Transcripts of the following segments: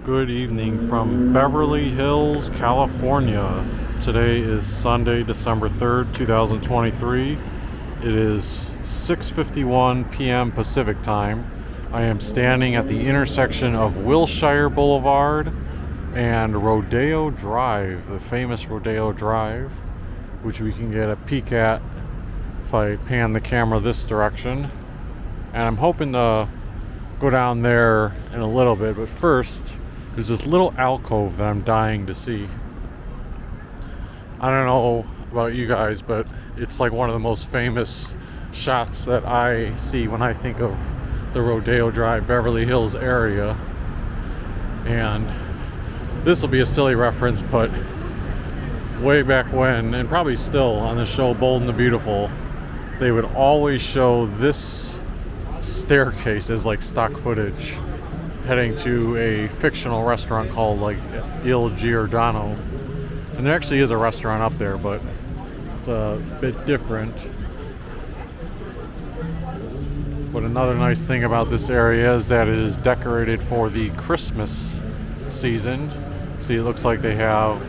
Good evening from Beverly Hills, California. Today is Sunday, December 3rd, 2023. It is 6:51 p.m. Pacific time. I am standing at the intersection of Wilshire Boulevard and Rodeo Drive, the famous Rodeo Drive, which we can get a peek at if I pan the camera this direction. And I'm hoping to go down there in a little bit, but first, there's this little alcove that I'm dying to see. I don't know about you guys, but it's like one of the most famous shots that I see when I think of the Rodeo Drive, Beverly Hills area. And this will be a silly reference, but way back when, and probably still on the show Bold and the Beautiful, they would always show this staircase as like stock footage heading to a fictional restaurant called like Il Giordano. And there actually is a restaurant up there, but it's a bit different. But another nice thing about this area is that it is decorated for the Christmas season. See, it looks like they have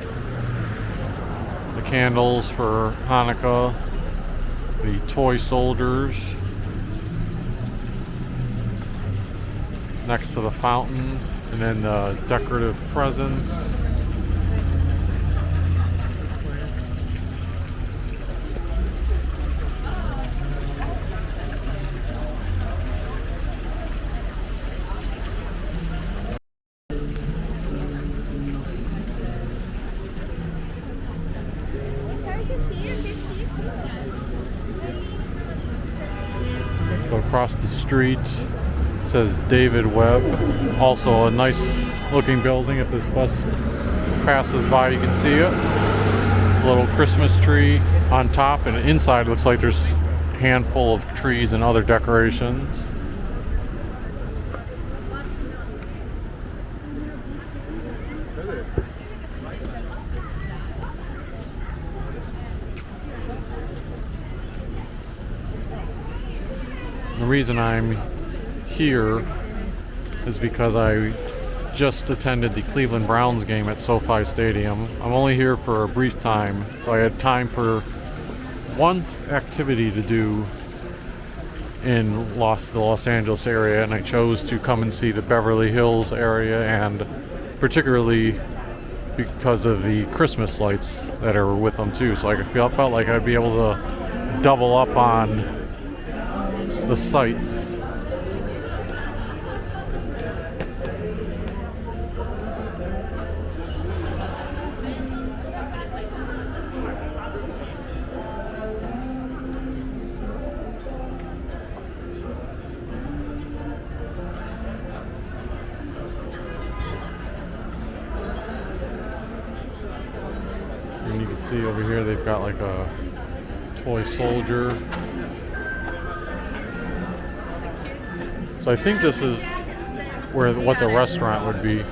the candles for Hanukkah, the toy soldiers next to the fountain, and then the decorative presents. Go across the street. Says David Webb. Also a nice looking building. If this bus passes by, you can see it. A little Christmas tree on top, and inside looks like there's a handful of trees and other decorations. The reason I'm here is because I just attended the Cleveland Browns game at SoFi Stadium. I'm only here for a brief time, so I had time for one activity to do in the Los Angeles area, and I chose to come and see the Beverly Hills area, and particularly because of the Christmas lights that are with them too. So I felt like I'd be able to double up on the sights. And you can see over here they've got like a toy soldier. So I think this is what the restaurant would be.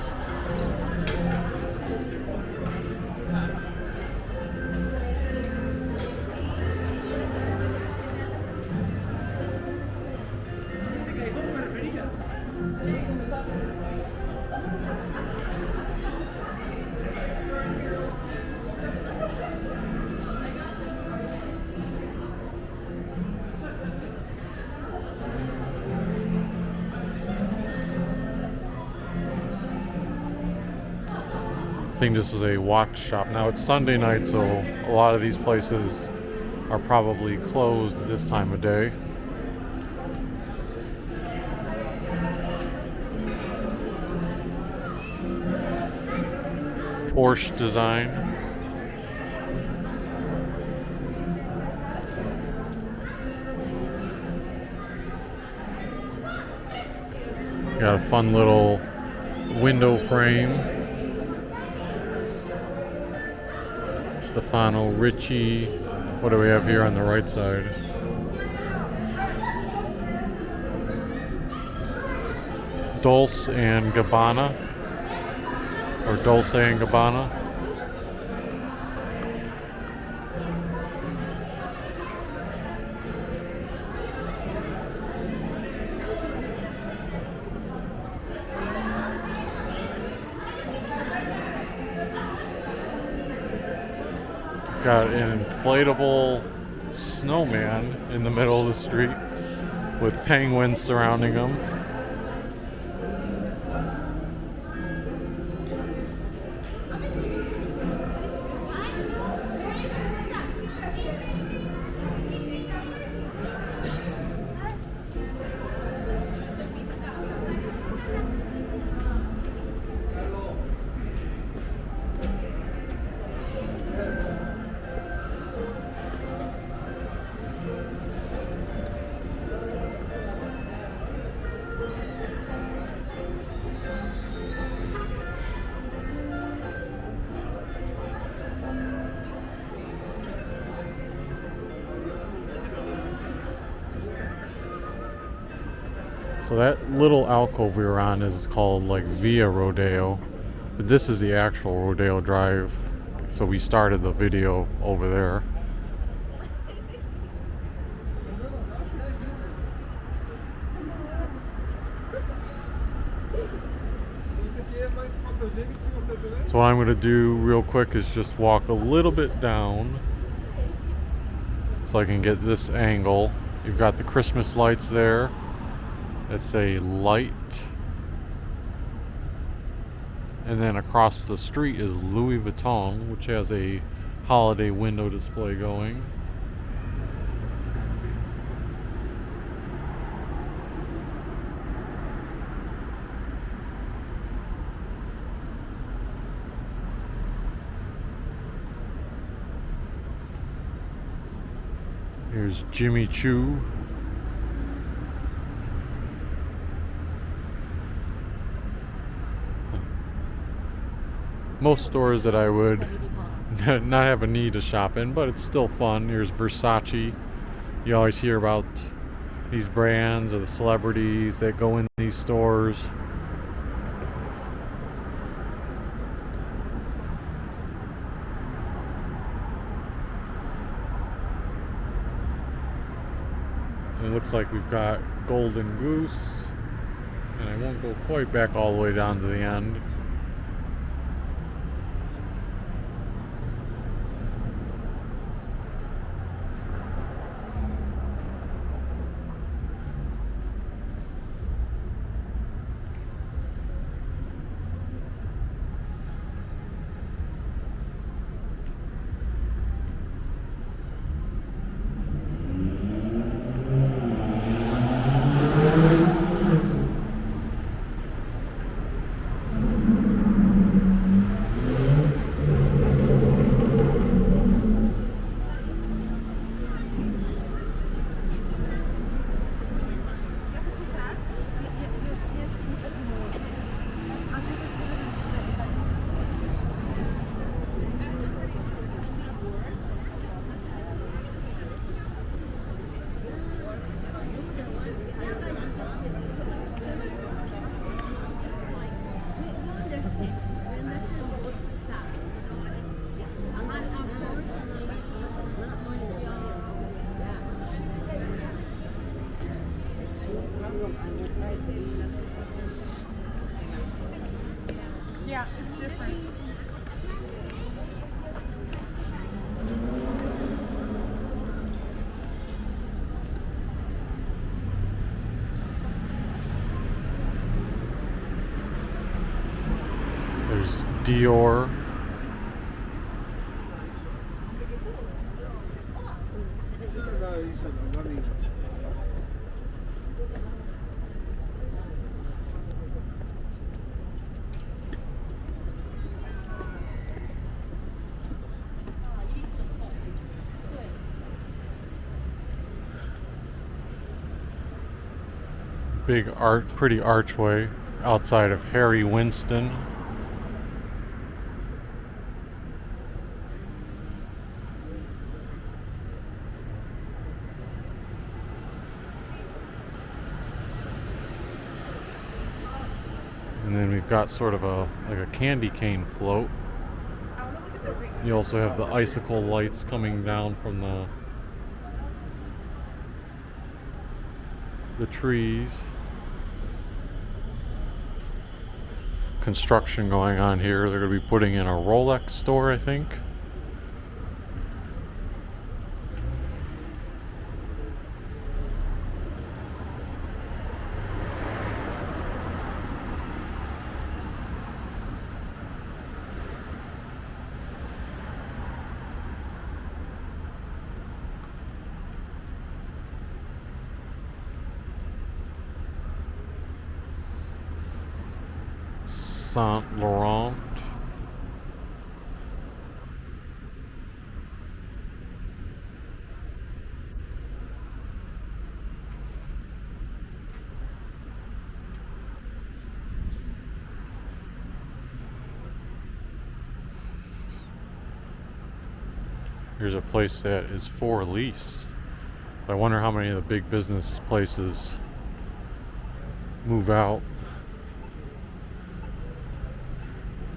I think this is a watch shop. Now it's Sunday night, so a lot of these places are probably closed at this time of day. Porsche design. Got a fun little window frame. Stefano Ricci. What do we have here on the right side? Dolce and Gabbana, or Dolce and Gabbana. got an inflatable snowman in the middle of the street with penguins surrounding him. So that little alcove we were on is called like Via Rodeo. But this is the actual Rodeo Drive. So we started the video over there. So what I'm going to do real quick is just walk a little bit down so I can get this angle. You've got the Christmas lights there. It's a light. And then across the street is Louis Vuitton, which has a holiday window display going. Here's Jimmy Choo. Most stores that I would not have a need to shop in, but it's still fun. Here's Versace. You always hear about these brands or the celebrities that go in these stores. And it looks like we've got Golden Goose, and I won't go quite back all the way down to the end. Yeah, it's different. There's Dior. Big pretty archway outside of Harry Winston. And then we've got sort of a candy cane float. You also have the icicle lights coming down from the trees. Construction going on here. They're going to be putting in a Rolex store, I think. Saint Laurent. Here's a place that is for lease. I wonder how many of the big business places move out.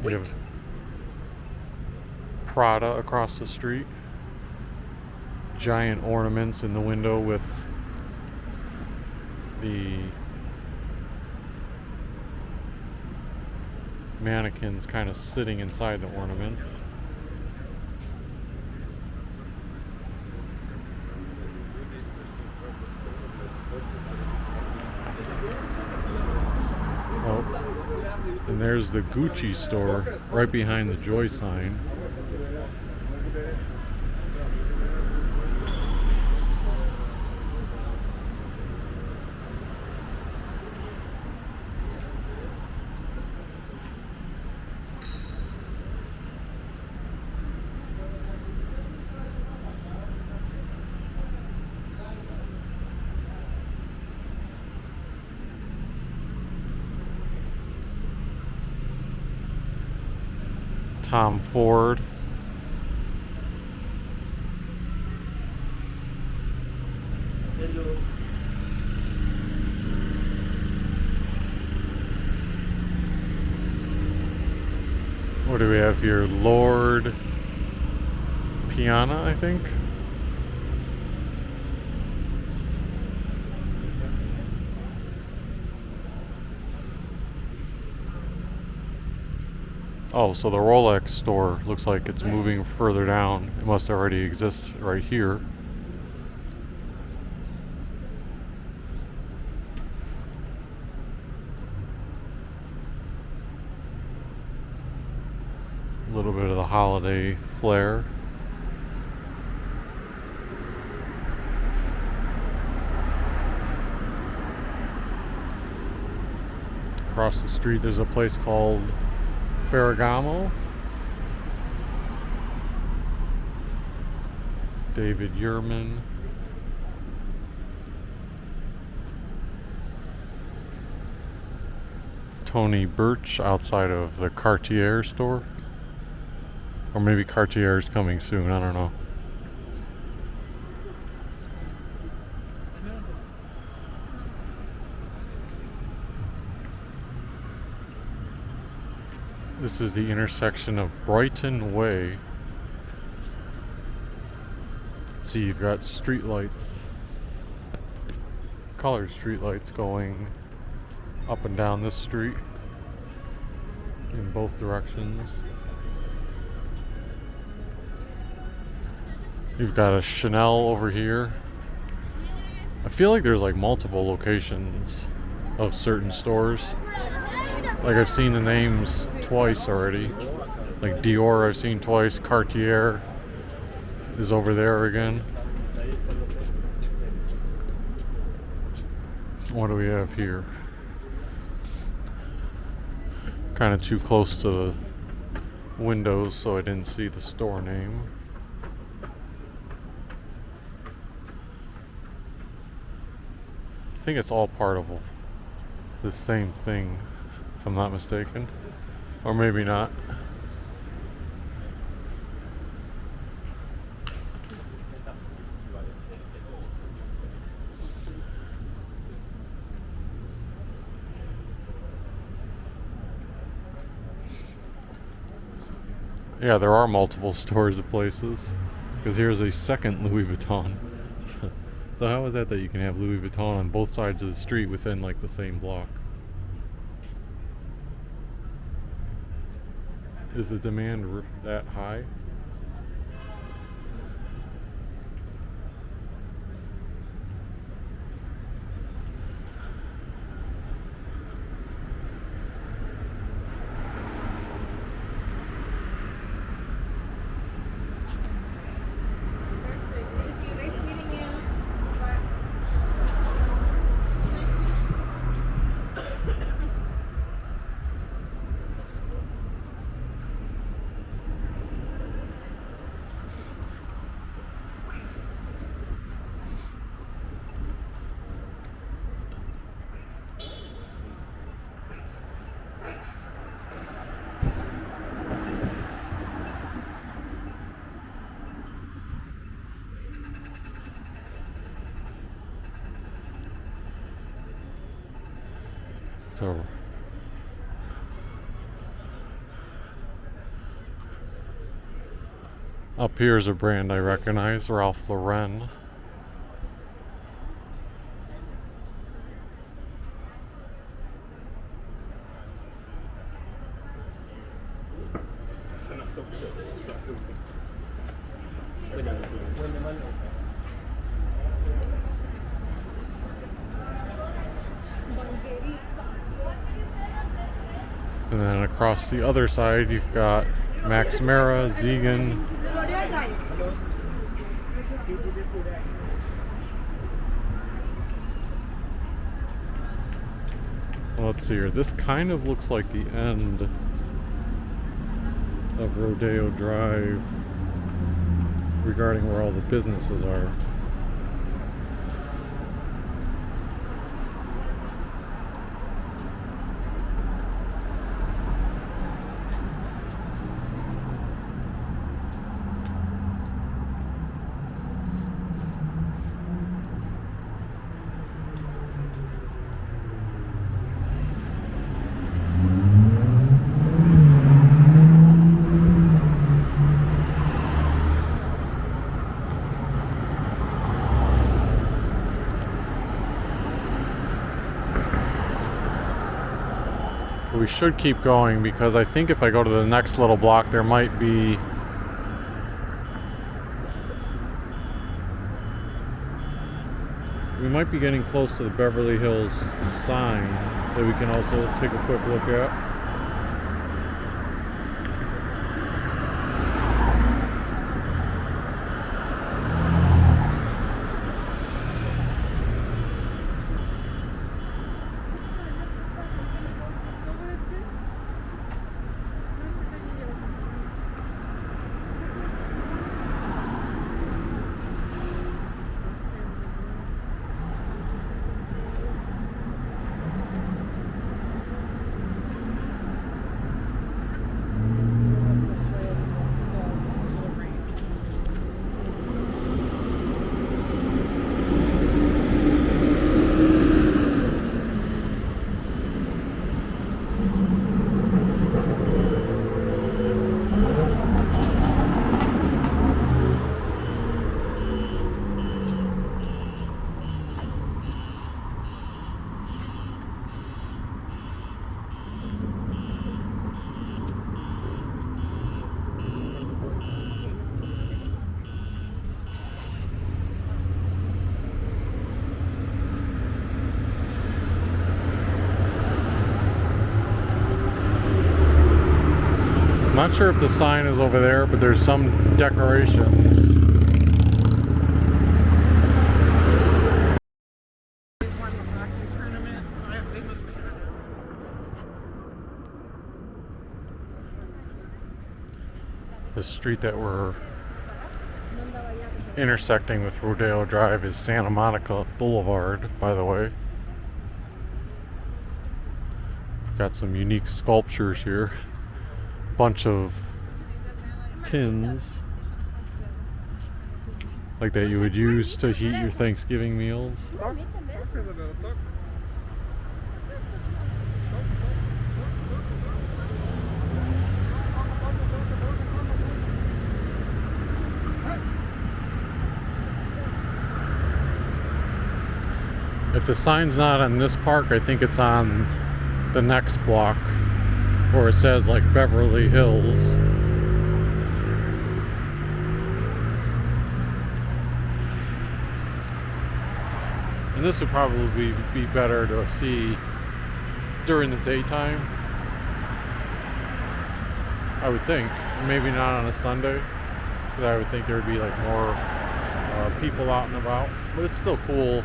We have Prada across the street. Giant ornaments in the window with the mannequins kind of sitting inside the ornaments. Oh, and there's the Gucci store right behind the Joy sign. Tom Ford. Hello. What do we have here? Lord Piana, I think. Oh, so the Rolex store looks like it's moving further down. It must already exist right here. A little bit of the holiday flair. Across the street there's a place called Ferragamo. David Yurman. Tony Birch outside of the Cartier store. Or maybe Cartier's coming soon, I don't know. This is the intersection of Brighton Way. Let's see, you've got street lights, colored street lights going up and down this street in both directions. You've got a Chanel over here. I feel like there's like multiple locations of certain stores. Like I've seen the names twice already. Like Dior I've seen twice. Cartier is over there again. What do we have here? Kind of too close to the windows so I didn't see the store name. I think it's all part of the same thing, if I'm not mistaken. Or maybe not. Yeah, there are multiple stores of places. Because here's a second Louis Vuitton. So how is that you can have Louis Vuitton on both sides of the street within like the same block? Is the demand that high? So up here is a brand I recognize, Ralph Lauren. And then across the other side, you've got Max Mara, Zegan. Rodeo Drive. Well, let's see here. This kind of looks like the end of Rodeo Drive regarding where all the businesses are. We should keep going because I think if I go to the next little block, there might be we might be getting close to the Beverly Hills sign that we can also take a quick look at. I'm not sure if the sign is over there, but there's some decorations. The street that we're intersecting with Rodeo Drive is Santa Monica Boulevard, by the way. Got some unique sculptures here. Bunch of tins like that you would use to heat your Thanksgiving meals. If the sign's not on this park, I think it's on the next block, or it says like Beverly Hills. And this would probably be better to see during the daytime, I would think. Maybe not on a Sunday, because I would think there would be like more people out and about. But it's still cool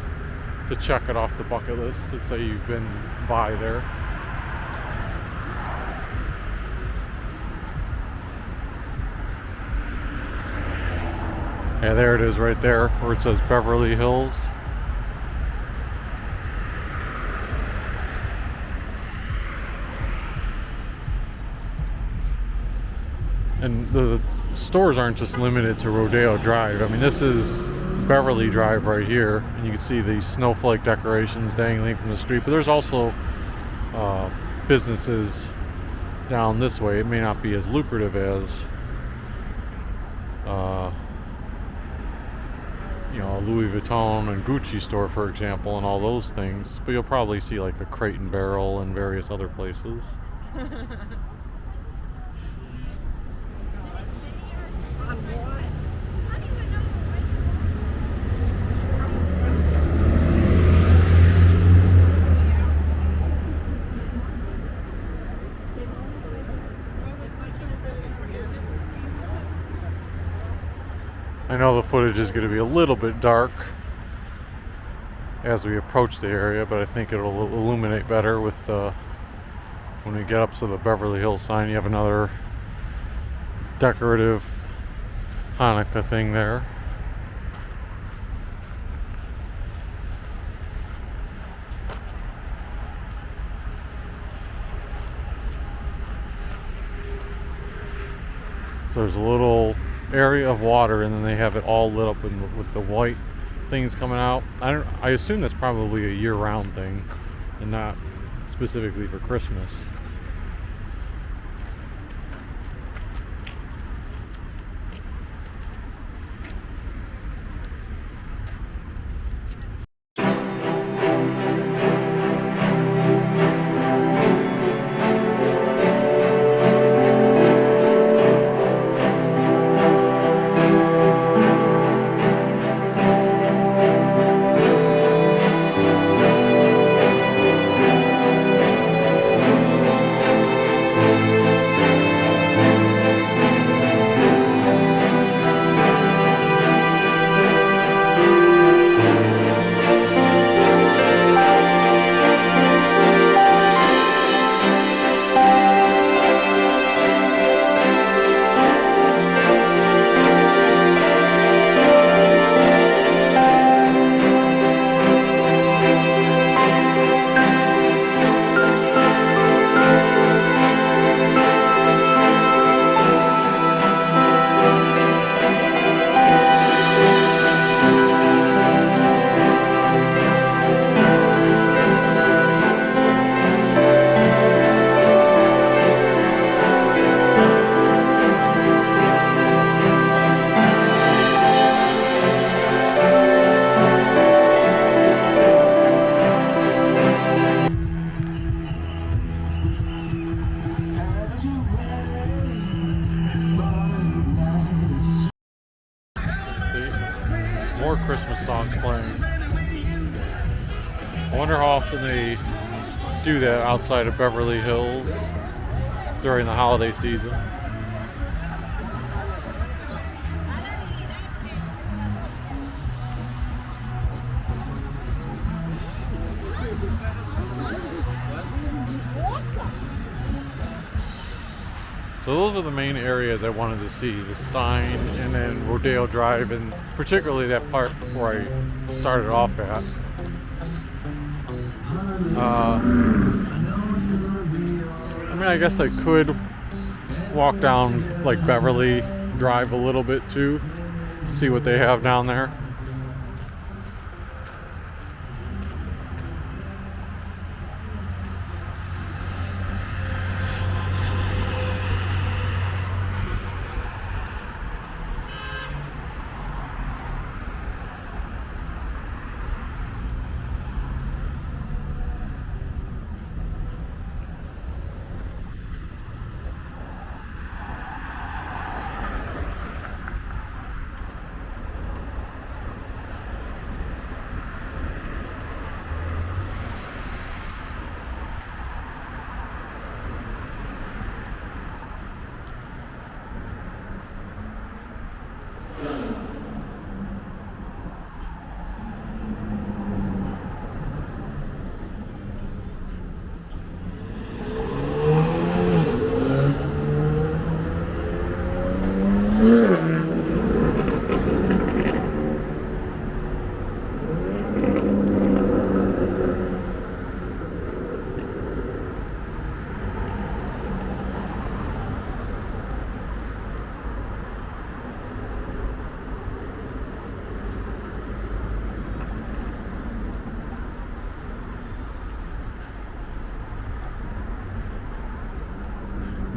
to check it off the bucket list and say you've been by there. Yeah, there it is right there where it says Beverly Hills. And the stores aren't just limited to Rodeo Drive. I mean, this is Beverly Drive right here, and you can see the snowflake decorations dangling from the street. But there's also businesses down this way. It may not be as lucrative as a Louis Vuitton and Gucci store, for example, and all those things. But you'll probably see like a Crate and Barrel and various other places. I know the footage is going to be a little bit dark as we approach the area, but I think it'll illuminate better with when we get up to the Beverly Hills sign. You have another decorative Hanukkah thing there. So there's a little area of water, and then they have it all lit up with the white things coming out. I assume that's probably a year-round thing and not specifically for Christmas. More Christmas songs playing. I wonder how often they do that outside of Beverly Hills during the holiday season. So those are the main areas I wanted to see, the sign and then Rodeo Drive, and particularly that part where I started off at. I guess I could walk down like Beverly Drive a little bit too, see what they have down there.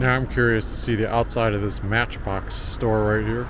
Now I'm curious to see the outside of this Matchbox store right here.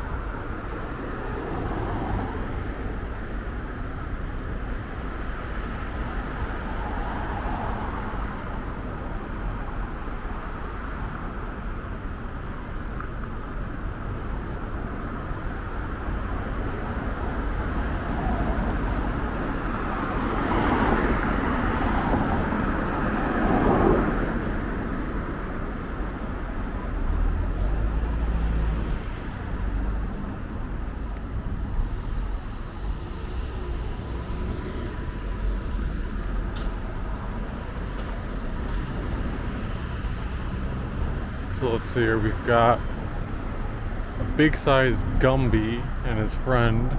So let's see here, we've got a big size Gumby and his friend.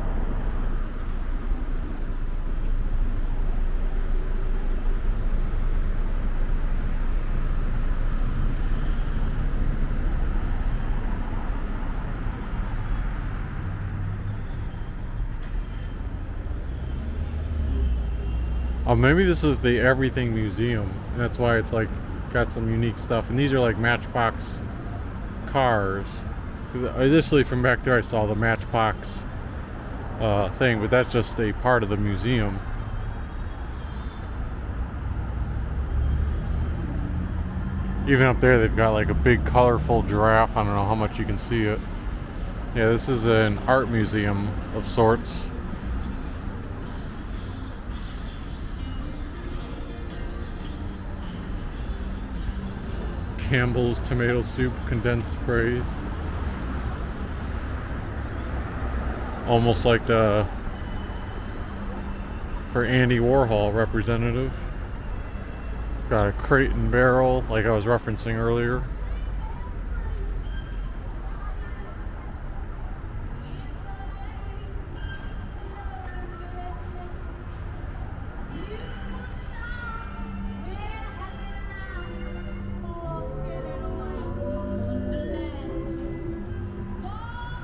Oh, maybe this is the Everything Museum, and that's why it's like got some unique stuff. And these are like Matchbox cars. 'Cause initially from back there I saw the Matchbox thing, but that's just a part of the museum. Even up there they've got like a big colorful giraffe. I don't know how much you can see it. Yeah, this is an art museum of sorts. Campbell's tomato soup, condensed sprays. Almost like the for Andy Warhol representative. Got a Crate and Barrel like I was referencing earlier.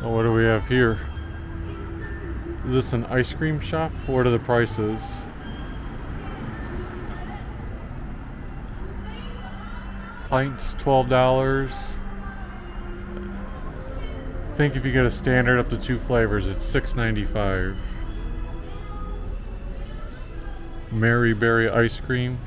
Oh, what do we have here? Is this an ice cream shop? What are the prices? Pints, $12. I think if you get a standard up to 2 flavors, it's $6.95. Mary Berry ice cream.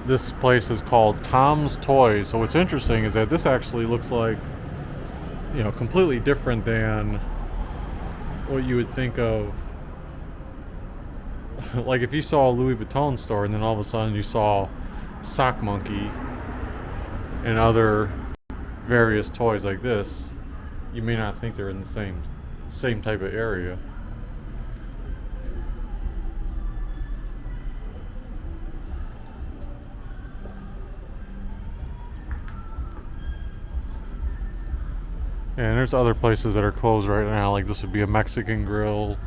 This place is called Tom's Toys. So what's interesting is that this actually looks like, you know, completely different than what you would think of. Like if you saw a Louis Vuitton store and then all of a sudden you saw Sock Monkey and other various toys like this, you may not think they're in the same type of area. And there's other places that are closed right now, like this would be a Mexican grill.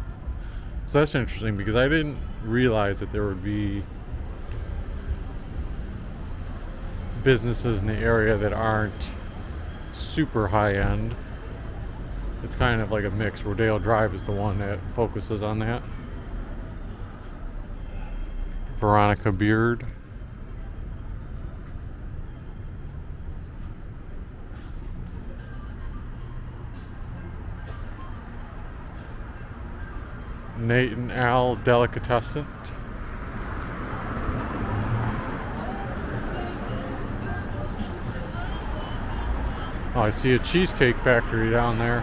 So that's interesting because I didn't realize that there would be businesses in the area that aren't super high end. It's kind of like a mix. Rodeo Drive is the one that focuses on that. Veronica Beard. Nate and Al Delicatessen. Oh, I see a cheesecake factory down there.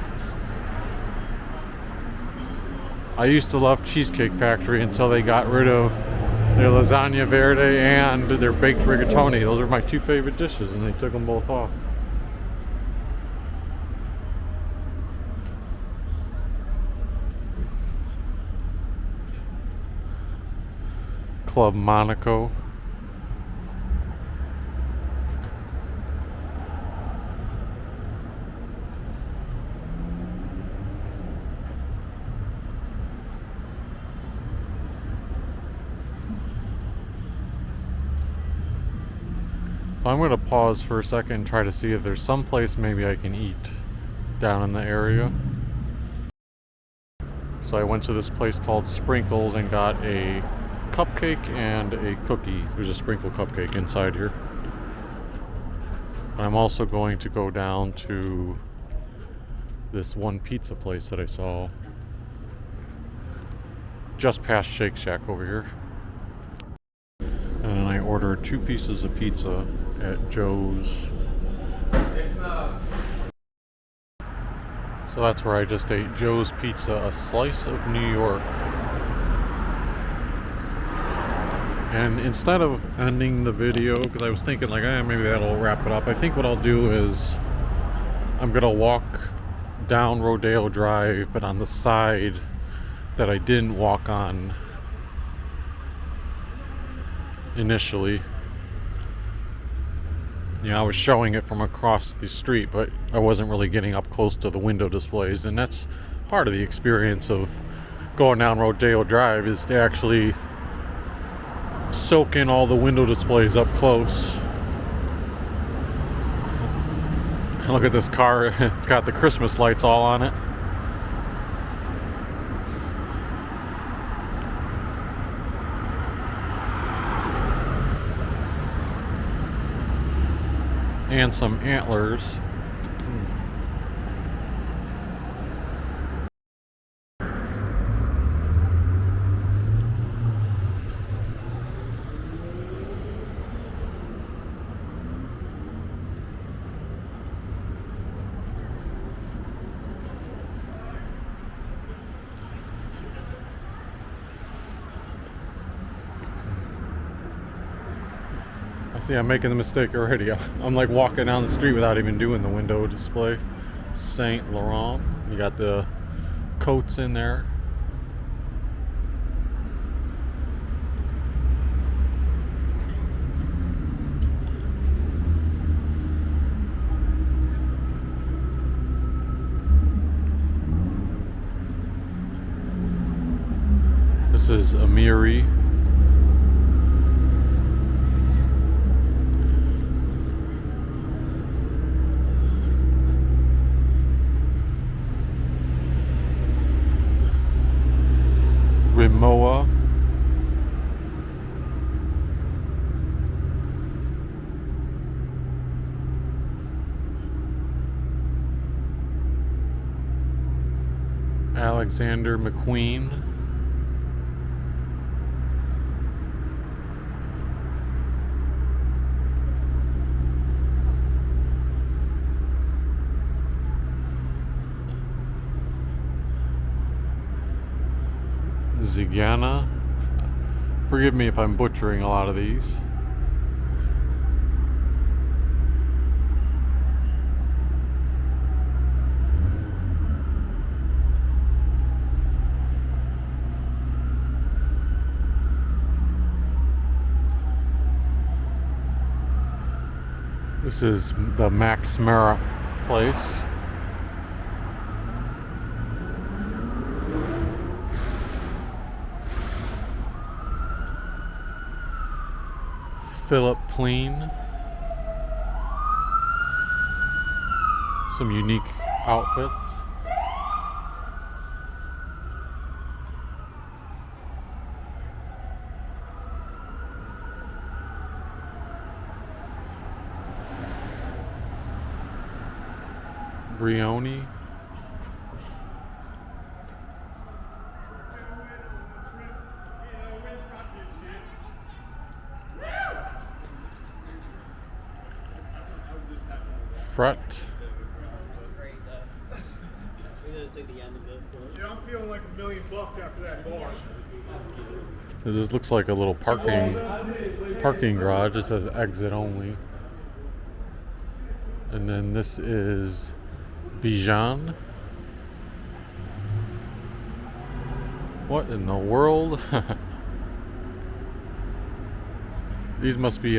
I used to love Cheesecake Factory until they got rid of their lasagna verde and their baked rigatoni. Those are my 2 favorite dishes, and they took them both off. Club Monaco. So I'm going to pause for a second and try to see if there's some place maybe I can eat down in the area. So I went to this place called Sprinkles and got a cupcake and a cookie. There's a sprinkle cupcake inside here. I'm also going to go down to this one pizza place that I saw just past Shake Shack over here. And I ordered 2 pieces of pizza at Joe's. So that's where I just ate, Joe's Pizza, a slice of New York. And instead of ending the video, because I was thinking like, maybe that'll wrap it up. I think what I'll do is I'm gonna walk down Rodeo Drive, but on the side that I didn't walk on initially. I was showing it from across the street, but I wasn't really getting up close to the window displays, and that's part of the experience of going down Rodeo Drive, is to actually soak in all the window displays up close. Look at this car, it's got the Christmas lights all on it. And some antlers. See, I'm making the mistake already. I'm like walking down the street without even doing the window display. Saint Laurent. You got the coats in there. This is Amiri. Rimowa. Alexander McQueen. Zigana. Forgive me if I'm butchering a lot of these. This is the Max Mara place. Philip Plein. Some unique outfits. Brioni. Fret. Yeah, I'm feeling like $1 million after that bar. This looks like a little parking garage. It says exit only. And then this is Bijan. What in the world? These must be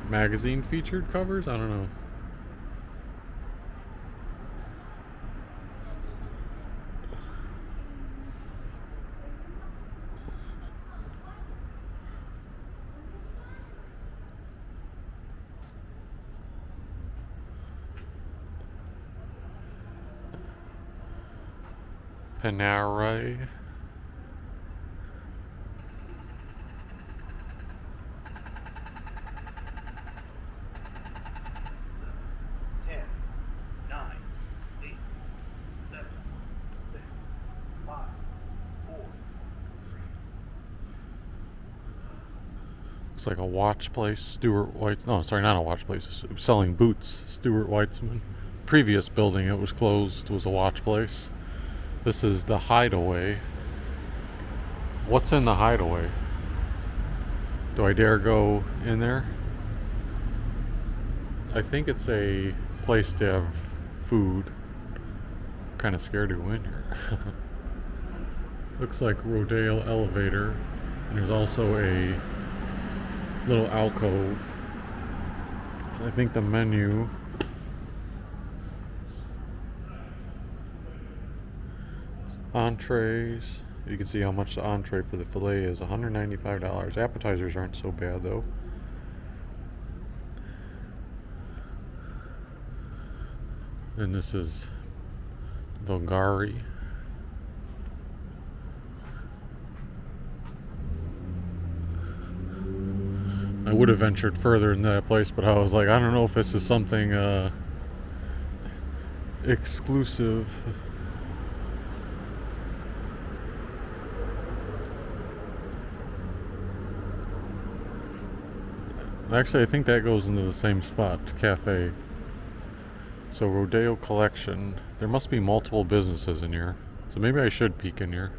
magazine featured covers? I don't know. Panera. 10, 9, 8, 7, 6, 5, 4, 3. Looks like a watch place. Stuart White. No, sorry, not a watch place. It's selling boots. Stuart Weitzman. Previous building it was closed was a watch place. This is the Hideaway. What's in the Hideaway? Do I dare go in there? I think it's a place to have food. Kind of scared to go in here. Looks like Rodeo Elevator. And there's also a little alcove. I think the menu. Entrees. You can see how much the entree for the filet is. $195. Appetizers aren't so bad though. And this is Vulgari. I would have ventured further in that place, but I was like, I don't know if this is something exclusive. Actually, I think that goes into the same spot, cafe. So Rodeo Collection. There must be multiple businesses in here. So maybe I should peek in here.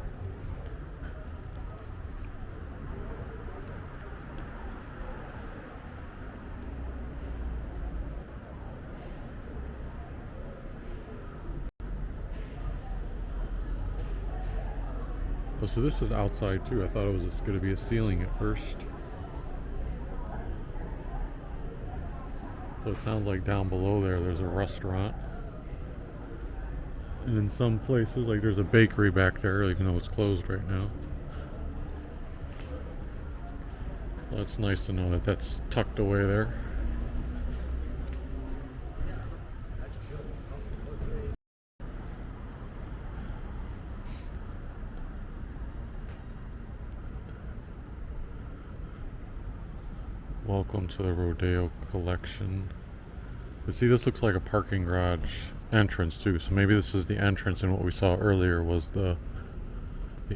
Oh, so this is outside too. I thought it was just going to be a ceiling at first. So it sounds like down below there's a restaurant. And in some places, like there's a bakery back there, even though it's closed right now. Well, it's nice to know that that's tucked away there. Welcome to the Rodeo Collection. But see, this looks like a parking garage entrance too. So maybe this is the entrance, and what we saw earlier was the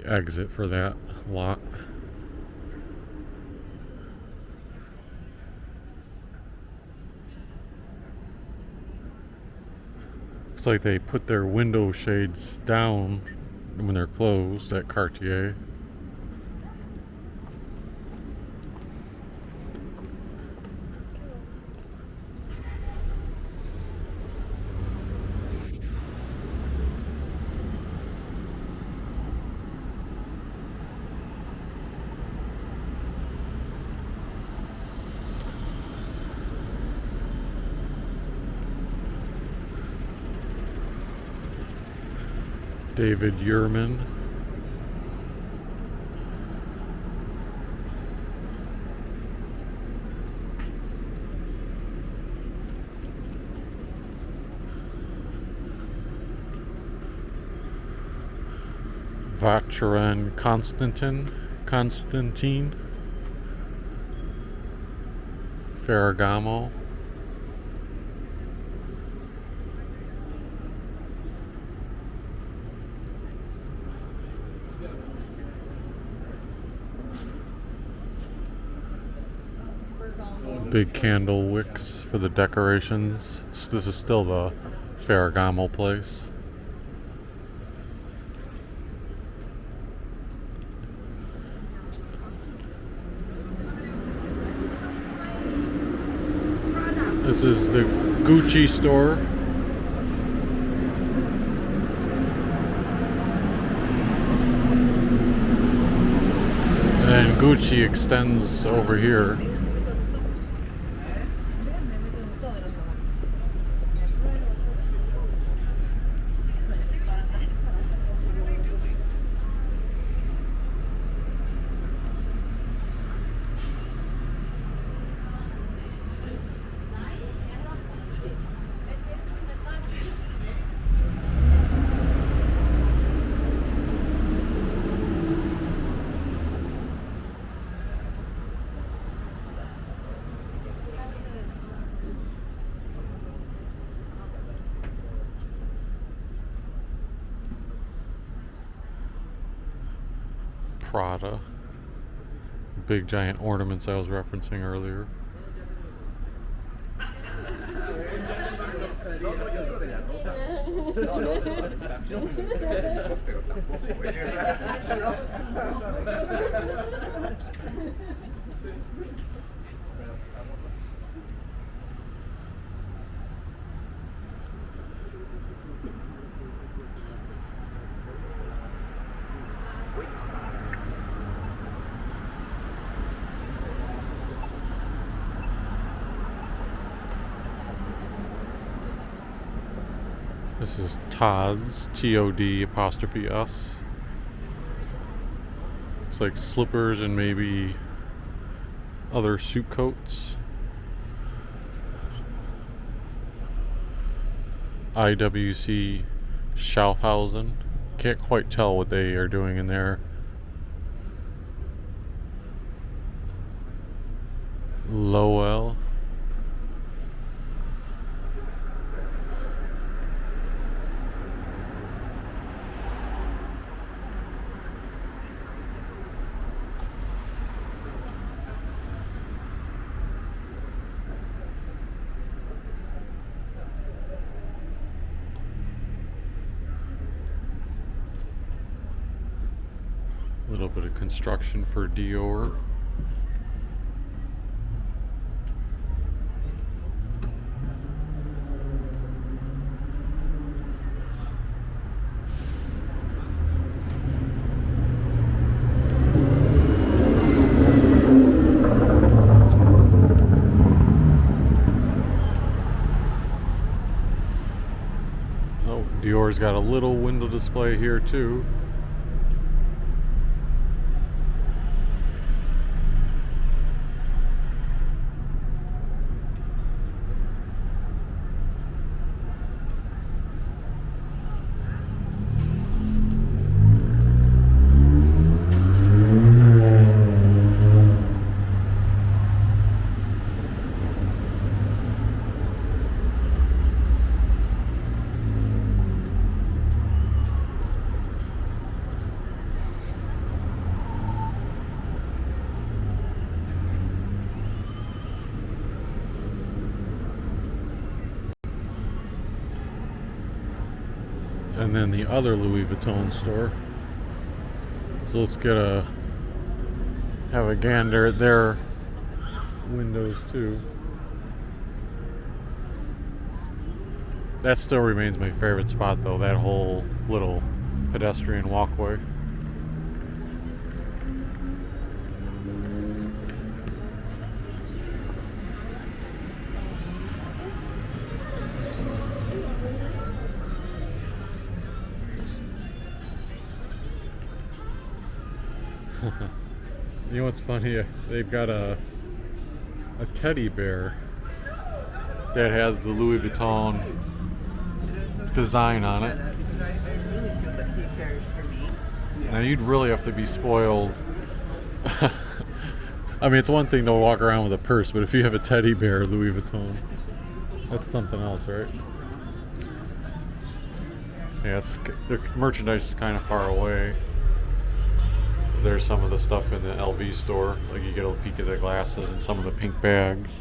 exit for that lot. Looks like they put their window shades down when they're closed at Cartier. David Yurman. Vacheron Constantine. Ferragamo. Big candle wicks for the decorations. This is still the Ferragamo place. This is the Gucci store. And Gucci extends over here. Prada. Big giant ornaments I was referencing earlier. This is Todd's, T-O-D apostrophe S. It's like slippers and maybe other suit coats. IWC Schaufhausen. Can't quite tell what they are doing in there. Lowell. A little bit of construction for Dior. Oh, Dior's got a little window display here too. And then the other Louis Vuitton store. So let's have a gander at their windows too. That still remains my favorite spot though, that whole little pedestrian walkway. You know what's funny? They've got a teddy bear that has the Louis Vuitton design on it. Because I really feel that he cares for me. Now you'd really have to be spoiled. I mean, it's one thing to walk around with a purse, but if you have a teddy bear Louis Vuitton, that's something else, right? Yeah, the merchandise is kind of far away. There's some of the stuff in the LV store, like you get a peek at the glasses and some of the pink bags.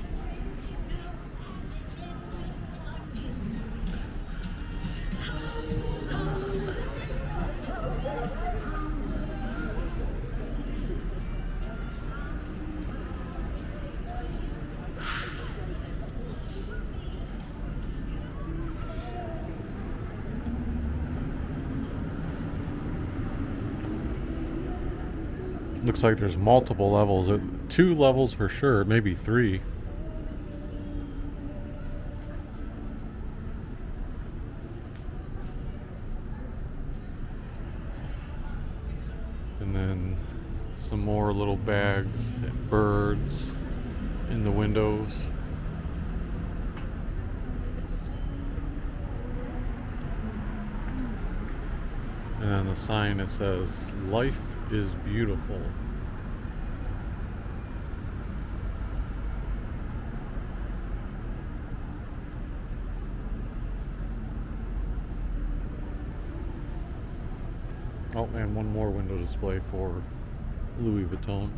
Looks like there's multiple levels. 2 levels for sure, maybe 3. And then some more little bags, birds in the windows. And on the sign it says, "Life is beautiful." Oh, and one more window display for Louis Vuitton.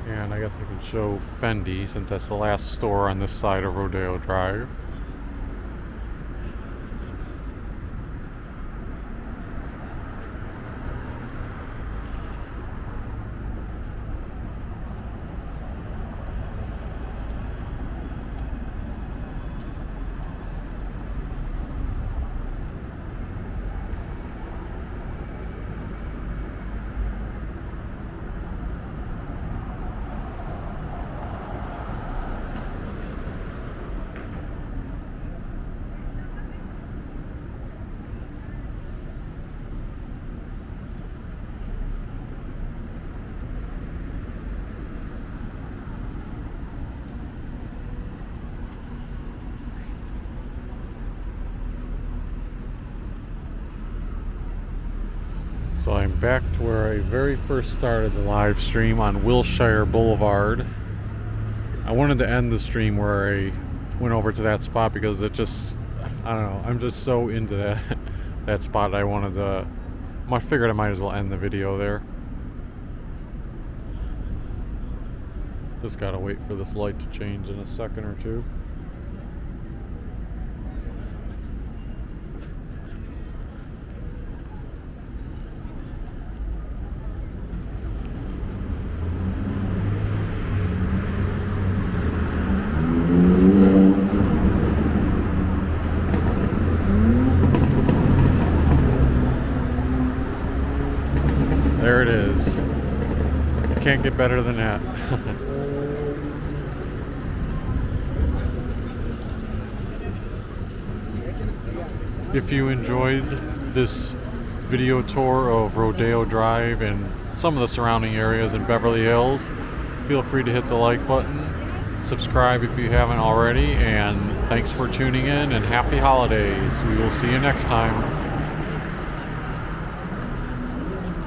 And I guess I can show Fendi since that's the last store on this side of Rodeo Drive. So I'm back to where I very first started the live stream on Wilshire Boulevard. I wanted to end the stream where I went over to that spot because it just, I don't know, I'm just so into that spot. I figured I might as well end the video there. Just gotta wait for this light to change in a second or two. There it is. Can't get better than that. If you enjoyed this video tour of Rodeo Drive and some of the surrounding areas in Beverly Hills, feel free to hit the like button, subscribe if you haven't already, and thanks for tuning in and happy holidays. We will see you next time.